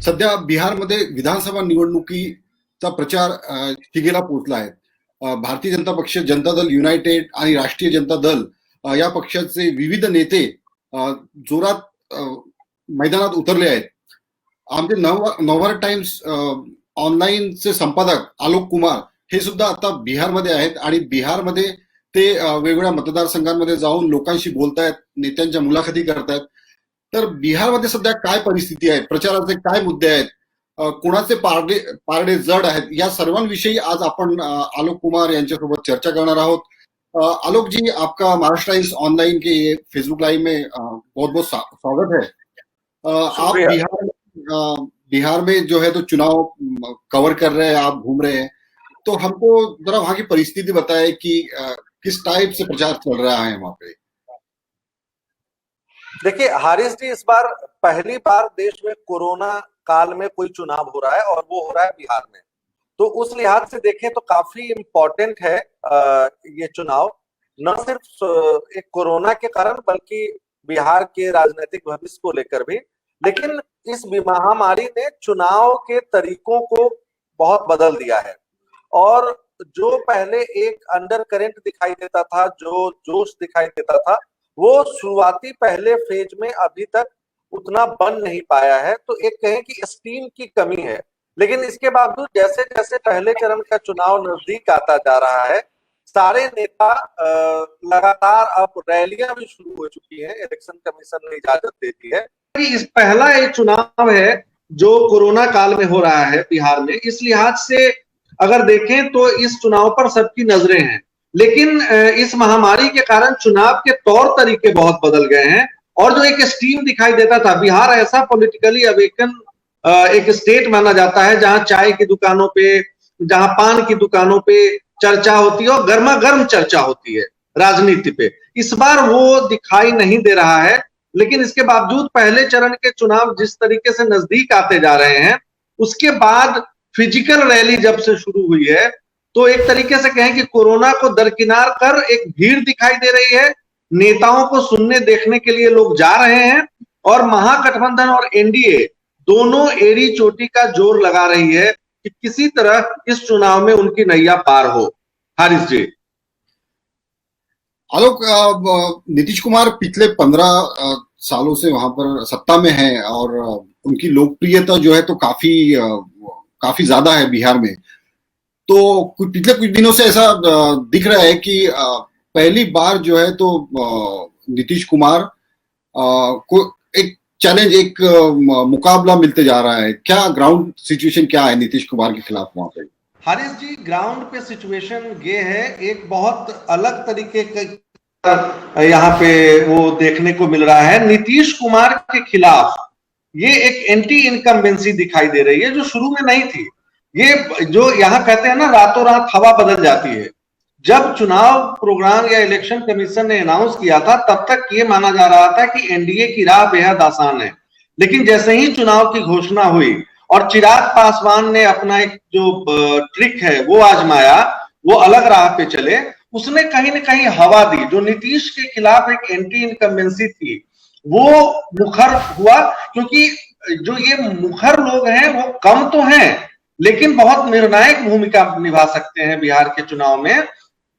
सध्या बिहारमध्ये विधानसभा निवडणुकीचा प्रचार शिगेला पोहोचला आहे. भारतीय जनता पक्ष, जनता दल युनायटेड आणि राष्ट्रीय जनता दल या पक्षाचे विविध नेते जोरात मैदानात उतरले आहेत. आमचे नवभारत टाइम्स ऑनलाईनचे संपादक आलोक कुमार हे सुद्धा आता बिहारमध्ये आहेत आणि बिहारमध्ये ते वेगवेगळ्या मतदारसंघांमध्ये जाऊन लोकांशी बोलतायत, नेत्यांच्या मुलाखती करतायत. तर बिहारमध्ये सध्या काय परिस्थिती आहे, प्रचाराचे काय मुद्दे आहेत, कोणाचे पारडे जड आहेत, या सर्वांविषयी आज आपण आलोक कुमार यांच्यासोबत चर्चा करणार आहोत. आलोक जी, आपका महाराष्ट्र टाइम्स ऑनलाइन के फेसबुक लाइव में बहुत बहुत स्वागत है. आप बिहार में जो है तो चुनाव कवर कर रहे हैं, आप घूम रहे हैं, तो हमको जरा वहां की परिस्थिति बताएं कि किस टाइप से प्रचार चल रहा है वहां पे. देखिए हारिस जी, इस बार पहली बार देश में कोरोना काल में कोई चुनाव हो रहा है और वो हो रहा है बिहार में. तो उस लिहाज से देखें तो काफी इम्पोर्टेंट है ये चुनाव, न सिर्फ एक कोरोना के कारण बल्कि बिहार के राजनीतिक भविष्य को लेकर भी. लेकिन इस महामारी ने चुनाव के तरीकों को बहुत बदल दिया है और जो पहले एक अंडर करंट दिखाई देता था, जो जोश दिखाई देता था, वो शुरुआती पहले फेज में अभी तक उतना बन नहीं पाया है. तो एक कहें कि स्टीम की कमी है. लेकिन इसके बावजूद जैसे जैसे पहले चरण का चुनाव नजदीक आता जा रहा है, सारे नेता लगातार अब रैलियां भी शुरू हो चुकी हैं. इलेक्शन कमीशन ने इजाजत दे दी है कि इस पहला एक चुनाव है जो कोरोना काल में हो रहा है बिहार में. इस लिहाज से अगर देखें तो इस चुनाव पर सबकी नजरें हैं. लेकिन इस महामारी के कारण चुनाव के तौर तरीके बहुत बदल गए हैं और जो एक स्टीम दिखाई देता था, बिहार ऐसा पॉलिटिकली अवेकन एक स्टेट माना जाता है जहां चाय की दुकानों पे, जहां पान की दुकानों पे चर्चा होती है और गर्मा गर्म चर्चा होती है राजनीति पे. इस बार वो दिखाई नहीं दे रहा है. लेकिन इसके बावजूद पहले चरण के चुनाव जिस तरीके से नजदीक आते जा रहे हैं, उसके बाद फिजिकल रैली जब से शुरू हुई है, तो एक तरीके से कहें कि कोरोना को दरकिनार कर एक भीड़ दिखाई दे रही है. नेताओं को सुनने देखने के लिए लोग जा रहे हैं और महागठबंधन और एनडीए दोनों एड़ी चोटी का जोर लगा रही है कि किसी तरह इस चुनाव में उनकी नैया पार हो. हारिस जी. आलोक, नीतीश कुमार पिछले 15 सालों से वहां पर सत्ता में है और उनकी लोकप्रियता जो है तो काफी ज्यादा है बिहार में. तो पिछले कुछ दिनों से ऐसा दिख रहा है कि पहली बार जो है तो नीतीश कुमार को एक चैलेंज, एक मुकाबला मिलते जा रहा है. क्या ग्राउंड सिचुएशन क्या है नीतीश कुमार के खिलाफ वहां पे? हारिस जी, ग्राउंड पे सिचुएशन ये है, एक बहुत अलग तरीके का यहाँ पे वो देखने को मिल रहा है. नीतीश कुमार के खिलाफ ये एक एंटी इनकम्बेंसी दिखाई दे रही है जो शुरू में नहीं थी. ये जो यहाँ कहते हैं ना, रातों रात हवा बदल जाती है. जब चुनाव प्रोग्राम या इलेक्शन कमीशन ने अनाउंस किया था, तब तक ये माना जा रहा था कि एनडीए की राह बेहद आसान है. लेकिन जैसे ही चुनाव की घोषणा हुई और चिराग पासवान ने अपना एक जो ट्रिक है वो आजमाया, वो अलग राह पे चले, उसने कहीं ना कहीं हवा दी. जो नीतीश के खिलाफ एक एंटी इनकम्बेंसी थी वो मुखर हुआ, क्योंकि जो ये मुखर लोग हैं वो कम तो हैं लेकिन बहुत निर्णायक भूमिका निभा सकते हैं बिहार के चुनाव में.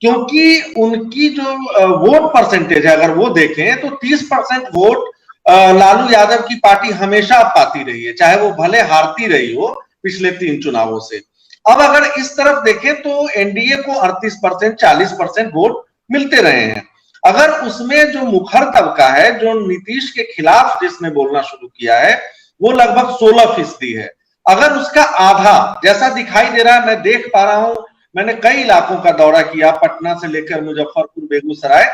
क्योंकि उनकी जो वोट परसेंटेज है, अगर वो देखें तो 30% वोट लालू यादव की पार्टी हमेशा पाती रही है, चाहे वो भले हारती रही हो पिछले 3 चुनावों से. अब अगर इस तरफ देखें तो एनडीए को 38%, 40% वोट मिलते रहे हैं. अगर उसमें जो मुखर तबका है, जो नीतीश के खिलाफ जिसने बोलना शुरू किया है, वो लगभग 16% है. अगर उसका आधा जैसा दिखाई दे रहा है, मैं देख पा रहा हूं, मैंने कई इलाकों का दौरा किया, पटना से लेकर मुजफ्फरपुर, बेगूसराय,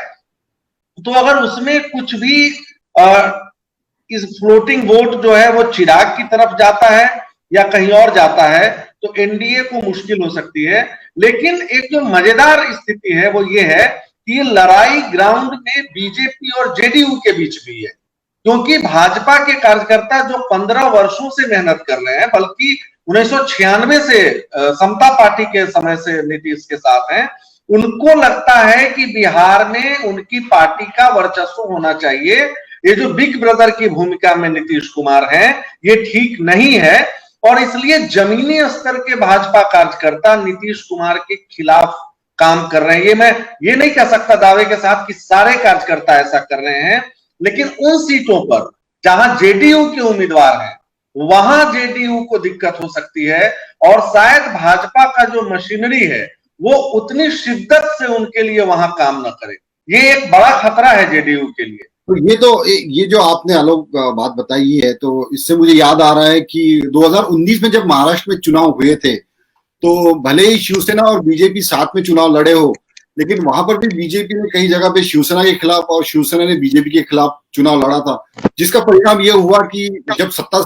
तो अगर उसमें कुछ भी इस फ्लोटिंग वोट जो है वो चिराग की तरफ जाता है या कहीं और जाता है, तो एनडीए को मुश्किल हो सकती है. लेकिन एक जो मजेदार स्थिति है वो ये है कि ये लड़ाई ग्राउंड में बीजेपी और जेडीयू के बीच भी है, क्योंकि भाजपा के कार्यकर्ता जो 15 वर्षों से मेहनत कर रहे हैं, बल्कि 1996 से समता पार्टी के समय से नीतीश के साथ हैं, उनको लगता है कि बिहार में उनकी पार्टी का वर्चस्व होना चाहिए ये जो बिग ब्रदर की भूमिका में नीतीश कुमार हैं, ये ठीक नहीं है। और इसलिए जमीनी स्तर के भाजपा कार्यकर्ता नीतीश कुमार के खिलाफ काम कर रहे हैं। ये नहीं कह सकता दावे के साथ कि सारे कार्यकर्ता ऐसा कर रहे हैं, लेकिन उन सीटों पर जहां जेडीयू के उम्मीदवार हैं, वहां जेडीयू को दिक्कत हो सकती है और शायद भाजपा का जो मशीनरी है वो उतनी शिद्दत से उनके लिए वहां काम न करे। ये एक बड़ा खतरा है जेडीयू के लिए। तो ये जो आपने आलोक बात बताई है, तो इससे मुझे याद आ रहा है कि 2019 में जब महाराष्ट्र में चुनाव हुए थे, तो भले ही शिवसेना और बीजेपी साथ में चुनाव लड़े हो, लेकिन वहां पर भी बीजेपी ने कई जगह पे शिवसेना के खिलाफ और शिवसेना ने बीजेपी के खिलाफ चुनाव लड़ा था, जिसका परिणाम यह हुआ कि जब सत्ता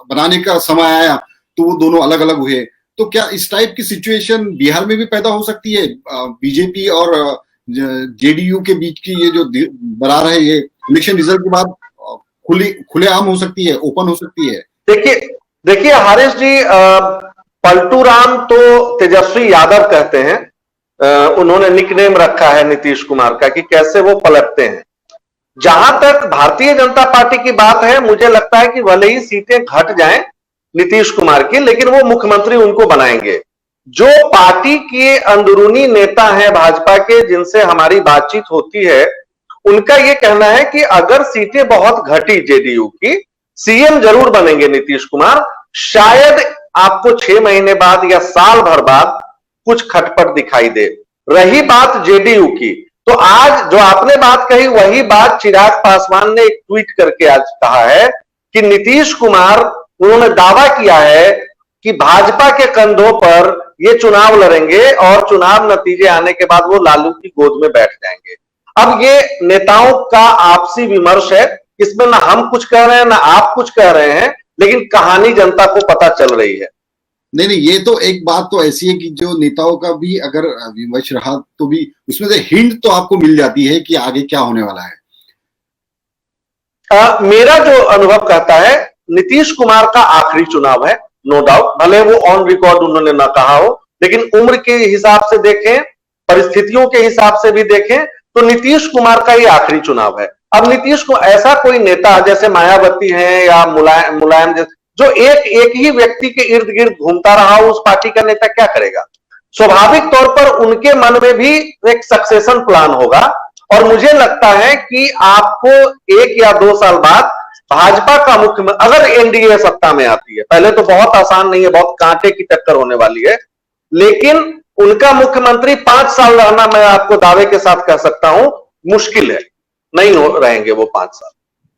बनाने का समय आया तो वो दोनों अलग अलग हुए। तो क्या इस टाइप की सिचुएशन बिहार में भी पैदा हो सकती है? बीजेपी और जेडीयू के बीच की ये जो दरार है, ये इलेक्शन रिजल्ट के बाद खुलेआम हो सकती है, ओपन हो सकती है? देखिए हरीश जी, पलटू राम तो तेजस्वी यादव कहते हैं, उन्होंने निकनेम रखा है नीतीश कुमार का कि कैसे वो पलटते हैं। जहां तक भारतीय जनता पार्टी की बात है, मुझे लगता है कि भले ही सीटें घट जाएं नीतीश कुमार की, लेकिन वो मुख्यमंत्री उनको बनाएंगे। जो पार्टी के अंदरूनी नेता हैं भाजपा के, जिनसे हमारी बातचीत होती है, उनका ये कहना है कि अगर सीटें बहुत घटी जेडीयू की, सीएम जरूर बनेंगे नीतीश कुमार। शायद आपको 6 महीने बाद या साल भर बाद कुछ खटपट दिखाई दे। रही बात जेडीयू की, तो आज जो आपने बात कही वही बात चिराग पासवान ने एक ट्वीट करके आज कहा है कि नीतीश कुमार, उन्होंने दावा किया है कि भाजपा के कंधों पर ये चुनाव लड़ेंगे और चुनाव नतीजे आने के बाद वो लालू की गोद में बैठ जाएंगे। अब ये नेताओं का आपसी विमर्श है, इसमें ना हम कुछ कह रहे हैं ना आप कुछ कह रहे हैं, लेकिन कहानी जनता को पता चल रही है। नहीं, ये तो एक बात तो ऐसी है कि जो नेताओं का भी अगर विमर्श रहा तो भी उसमें से हिंट तो आपको मिल जाती है कि आगे क्या होने वाला है। मेरा जो अनुभव कहता है, नीतीश कुमार का आखिरी चुनाव है, नो डाउट। भले वो ऑन रिकॉर्ड उन्होंने ना कहा हो, लेकिन उम्र के हिसाब से देखें, परिस्थितियों के हिसाब से भी देखें, तो नीतीश कुमार का ये आखिरी चुनाव है। अब नीतीश को ऐसा कोई नेता जैसे मायावती है या मुलायम जो एक ही व्यक्ति के इर्द गिर्द घूमता रहा हो, उस पार्टी का नेता क्या करेगा? स्वाभाविक तौर पर उनके मन में भी एक सक्सेशन प्लान होगा और मुझे लगता है कि आपको 1 या 2 साल बाद भाजपा का मुख्यमंत्री, अगर एनडीए सत्ता में आती है, पहले तो बहुत आसान नहीं है, बहुत कांटे की टक्कर होने वाली है, लेकिन उनका मुख्यमंत्री 5 साल रहना, मैं आपको दावे के साथ कह सकता हूं, मुश्किल है। नहीं रहेंगे वो 5 साल।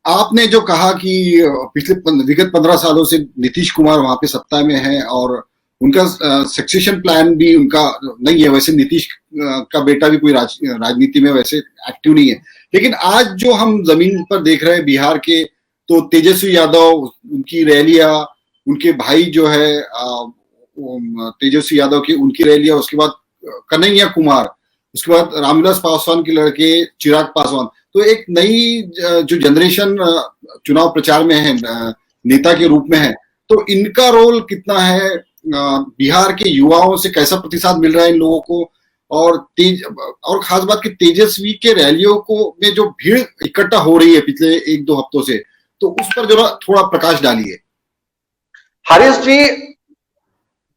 आपने जो कहा कि पिछले विगत 15 सालों से नीतीश कुमार वहां पे सत्ता में है और उनका सक्सेशन प्लान भी उनका नहीं है। वैसे नीतीश का बेटा भी कोई राजनीति में वैसे एक्टिव नहीं है, लेकिन आज जो हम जमीन पर देख रहे हैं बिहार के, तो तेजस्वी यादव, उनकी रैलियां, उनके भाई जो है तेजस्वी यादव की उनकी रैलियां, उसके बाद कन्हैया कुमार, उसके बाद रामविलास पासवान के लड़के चिराग पासवान, तो एक नई जो जनरेशन चुनाव प्रचार में है, नेता के रूप में है, तो इनका रोल कितना है? बिहार के युवाओं से कैसा प्रतिसाद मिल रहा है इन लोगों को? और खास बात कि तेजस्वी के रैलियों को में जो भीड़ इकट्ठा हो रही है पिछले 1-2 हफ्तों से, तो उस पर जरा थोड़ा प्रकाश डालिए। हरीश जी,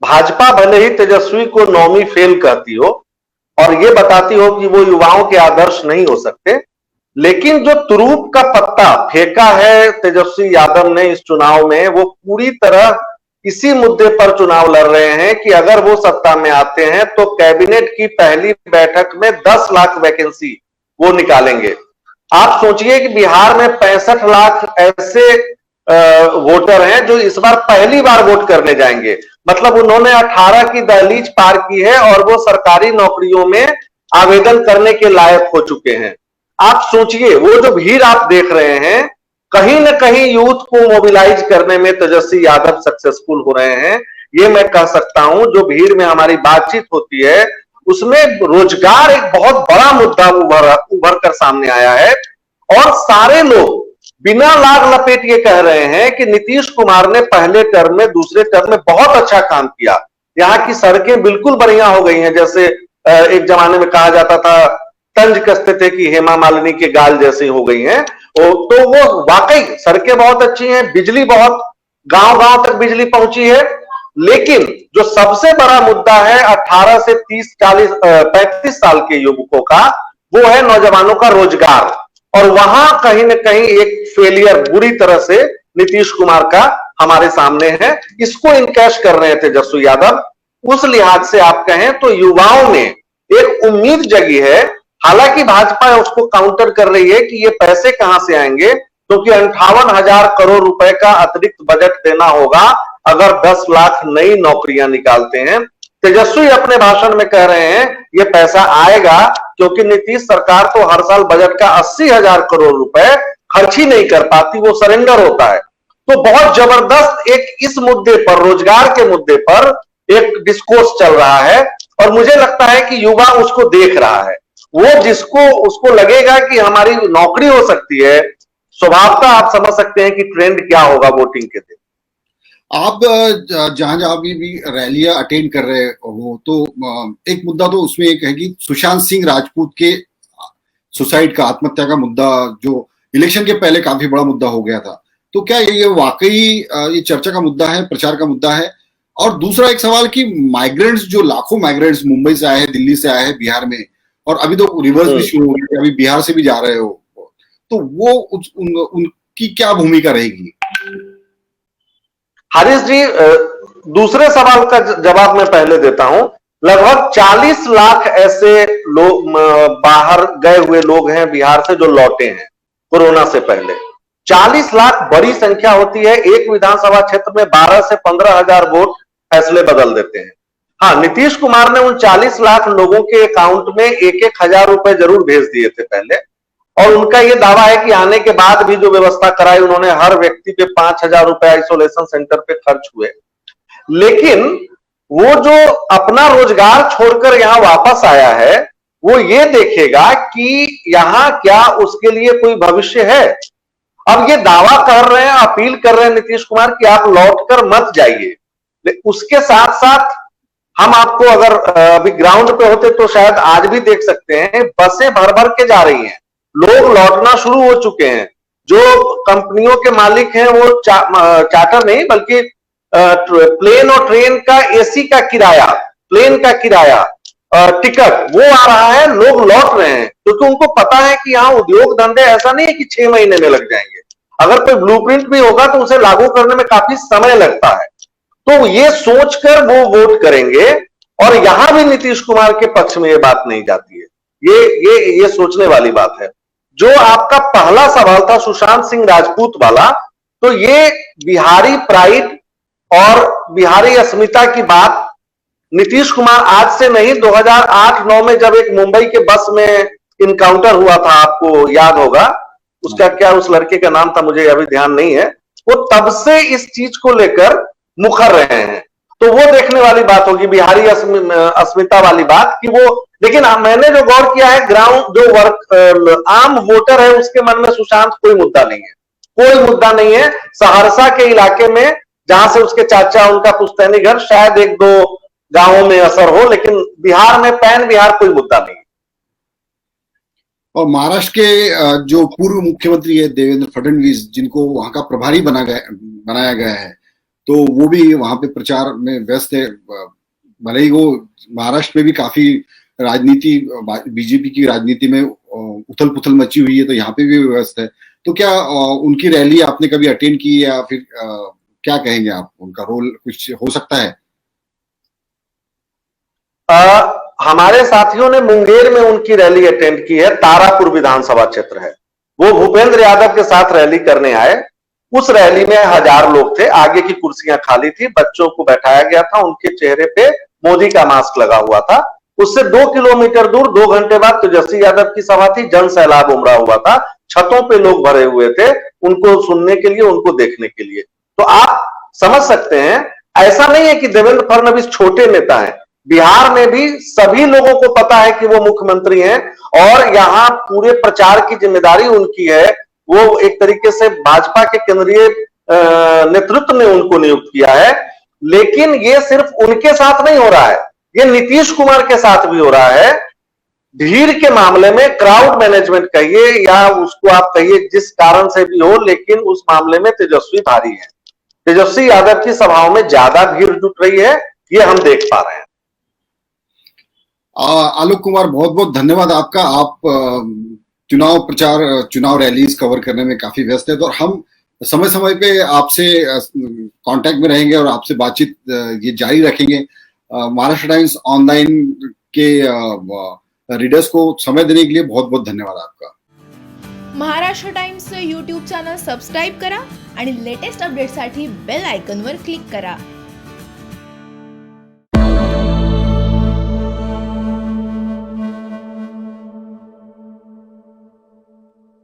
भाजपा भले ही तेजस्वी को नौवीं फेल कहती हो और ये बताती हो कि वो युवाओं के आदर्श नहीं हो सकते, लेकिन जो तुरूप का पत्ता फेंका है तेजस्वी यादव ने इस चुनाव में, वो पूरी तरह इसी मुद्दे पर चुनाव लड़ रहे हैं कि अगर वो सत्ता में आते हैं तो कैबिनेट की पहली बैठक में 10 लाख वैकेंसी वो निकालेंगे। आप सोचिए कि बिहार में 65 लाख ऐसे वोटर हैं जो इस बार पहली बार वोट करने जाएंगे। मतलब उन्होंने 18 की दहलीज पार की है और वो सरकारी नौकरियों में आवेदन करने के लायक हो चुके हैं। आप सोचिए, वो जो भीड़ आप देख रहे हैं, कहीं ना कहीं यूथ को मोबिलाइज करने में तेजस्वी यादव सक्सेसफुल हो रहे हैं। ये मैं कह सकता हूं, जो भीड़ में हमारी बातचीत होती है उसमें रोजगार एक बहुत बड़ा मुद्दा उभर कर सामने आया है और सारे लोग बिना लाग लपेट ये कह रहे हैं कि नीतीश कुमार ने पहले टर्म में, दूसरे टर्म में बहुत अच्छा काम किया। यहाँ की सड़कें बिल्कुल बढ़िया हो गई हैं, जैसे एक जमाने में कहा जाता था, तंज कसते थे कि हेमा मालिनी के गाल जैसी हो गई हैं। तो वो वाकई सड़कें बहुत अच्छी हैं, बिजली बहुत गांव गांव तक बिजली पहुंची है। लेकिन जो सबसे बड़ा मुद्दा है 18 से 30, 40, 35 साल के युवकों का, वो है नौजवानों का रोजगार। और वहां कहीं ना कहीं एक फेलियर बुरी तरह से नीतीश कुमार का हमारे सामने है। इसको इनकैश कर रहे थे तेजस्वी यादव। उस लिहाज से आप कहें तो युवाओं में एक उम्मीद जगी है। हालांकि भाजपा उसको काउंटर कर रही है कि ये पैसे कहां से आएंगे, क्योंकि 58,000 करोड़ रुपए का अतिरिक्त बजट देना होगा अगर 10 लाख नई नौकरियां निकालते हैं। तेजस्वी अपने भाषण में कह रहे हैं ये पैसा आएगा, क्योंकि नीतीश सरकार तो हर साल बजट का 80,000 करोड़ रुपए खर्च ही नहीं कर पाती, वो सरेंडर होता है। तो बहुत जबरदस्त एक इस मुद्दे पर, रोजगार के मुद्दे पर एक डिस्कोर्स चल रहा है। और मुझे लगता है कि युवा उसको देख रहा है। वो जिसको उसको लगेगा कि हमारी नौकरी हो सकती है, स्वभावतः आप समझ सकते हैं कि ट्रेंड क्या होगा वोटिंग के दिन। आप जहां जहां भी रैलियां अटेंड कर रहे हो, तो एक मुद्दा तो उसमें एक है कि सुशांत सिंह राजपूत के सुसाइड का, आत्महत्या का मुद्दा जो इलेक्शन के पहले काफी बड़ा मुद्दा हो गया था। तो क्या ये वाकई ये चर्चा का मुद्दा है, प्रचार का मुद्दा है? और दूसरा एक सवाल कि माइग्रेंट्स, जो लाखों माइग्रेंट्स मुंबई से आए हैं, दिल्ली से आए हैं बिहार में, और अभी तो रिवर्स भी शुरू हो गई, अभी बिहार से भी जा रहे हो, तो वो उनकी क्या भूमिका रहेगी? हरीश जी, दूसरे सवाल का जवाब मैं पहले देता हूं। लगभग 40 लाख ऐसे लोग बाहर गए हुए लोग हैं बिहार से जो लौटे हैं कोरोना से पहले। 40 लाख बड़ी संख्या होती है। एक विधानसभा क्षेत्र में 12 से 15,000 वोट फैसले बदल देते हैं। हाँ, नीतीश कुमार ने उन 40 लाख लोगों के अकाउंट में 1-1 हजार रुपए जरूर भेज दिए थे पहले। और उनका यह दावा है कि आने के बाद भी जो व्यवस्था कराई उन्होंने, हर व्यक्ति पे 5,000 रुपए आइसोलेशन सेंटर पे खर्च हुए। लेकिन वो जो अपना रोजगार छोड़कर यहां वापस आया है, वो ये देखेगा कि यहां क्या उसके लिए कोई भविष्य है। अब ये दावा कर रहे हैं, अपील कर रहे हैं नीतीश कुमार कि आप लौटकर मत जाइए। उसके साथ साथ हम आपको, अगर अभी ग्राउंड पे होते तो शायद आज भी देख सकते हैं, बसें भर भर के जा रही हैं, लोग लौटना शुरू हो चुके हैं। जो कंपनियों के मालिक हैं वो चार्टर नहीं बल्कि प्लेन और ट्रेन का एसी का किराया, प्लेन का किराया, टिकट वो आ रहा है, लोग लौट रहे हैं, क्योंकि उनको पता है कि यहाँ उद्योग धंधे ऐसा नहीं है कि 6 महीने में लग जाएंगे। अगर कोई ब्लूप्रिंट भी होगा तो उसे लागू करने में काफी समय लगता है। तो ये सोचकर वो वोट करेंगे। और यहां भी नीतीश कुमार के पक्ष में ये बात नहीं जाती है। ये सोचने वाली बात है। जो आपका पहला सवाल था सुशांत सिंह राजपूत वाला, तो ये बिहारी प्राइड और बिहारी अस्मिता की बात नीतीश कुमार आज से नहीं, 2008-9 में जब एक मुंबई के बस में इनकाउंटर हुआ था, आपको याद होगा, उसका क्या उस लड़के का नाम था मुझे अभी ध्यान नहीं है, वो तब से इस चीज को लेकर मुखर रहे हैं। तो वो देखने वाली बात होगी, बिहारी अस्मिता वाली बात कि वो। लेकिन मैंने जो गौर किया है, ग्राउंड जो आम वोटर है उसके मन में सुशांत कोई मुद्दा नहीं है, कोई मुद्दा नहीं है। सहरसा के इलाके में जहां से उसके चाचा, उनका पुश्तैनी घर, शायद 1-2 गांवों में असर हो, लेकिन बिहार में, पैन बिहार, कोई मुद्दा नहीं है। और महाराष्ट्र के जो पूर्व मुख्यमंत्री है देवेंद्र फडणवीस, जिनको वहां का प्रभारी बनाया गया है, तो वो भी वहां पे प्रचार में व्यस्त है। भले ही वो महाराष्ट्र में भी काफी राजनीति, बीजेपी की राजनीति में उथल पुथल मची हुई है, तो यहाँ पे भी व्यस्त है। तो क्या उनकी रैली आपने कभी अटेंड की, या फिर क्या कहेंगे आप, उनका रोल कुछ हो सकता है? हमारे साथियों ने मुंगेर में उनकी रैली अटेंड की है। तारापुर विधानसभा क्षेत्र है, वो भूपेंद्र यादव के साथ रैली करने आए। उस रैली में 1000 लोग थे, आगे की कुर्सियां खाली थी, बच्चों को बैठाया गया था, उनके चेहरे पे मोदी का मास्क लगा हुआ था। उससे 2 किलोमीटर दूर 2 घंटे बाद तेजस्वी यादव की सभा थी, जन सैलाब उमड़ा हुआ था, छतों पे लोग भरे हुए थे उनको सुनने के लिए, उनको देखने के लिए। तो आप समझ सकते हैं, ऐसा नहीं है कि देवेंद्र फडणवीस छोटे नेता हैं। बिहार में भी सभी लोगों को पता है कि वो मुख्यमंत्री हैं, और यहाँ पूरे प्रचार की जिम्मेदारी उनकी है। वो एक तरीके से भाजपा के केंद्रीय नेतृत्व ने उनको नियुक्त किया है। लेकिन ये सिर्फ उनके साथ नहीं हो रहा है, ये नीतीश कुमार के साथ भी हो रहा है। भीड़ के मामले में क्राउड मैनेजमेंट कहिए या उसको आप कहिए जिस कारण से भी हो, लेकिन उस मामले में तेजस्वी भारी है। तेजस्वी यादव की सभाओं में ज्यादा भीड़ जुट रही है, ये हम देख पा रहे हैं। आलोक कुमार, बहुत बहुत धन्यवाद आपका। आप चुनाव प्रचार, चुनाव रैलीज कवर करने में काफी व्यस्त है, तो हम समय समय पे आपसे कांटेक्ट में रहेंगे और आपसे बातचीत ये जारी रखेंगे। महाराष्ट्र टाइम्स ऑनलाइन के रीडर्स को समय देने के लिए बहुत बहुत धन्यवाद आपका। महाराष्ट्र टाइम्सचं यूट्यूब चॅनल सबस्क्राईब करा आणि लेटेस्ट अपडेटसाठी बेल आयकॉनवर क्लिक करा।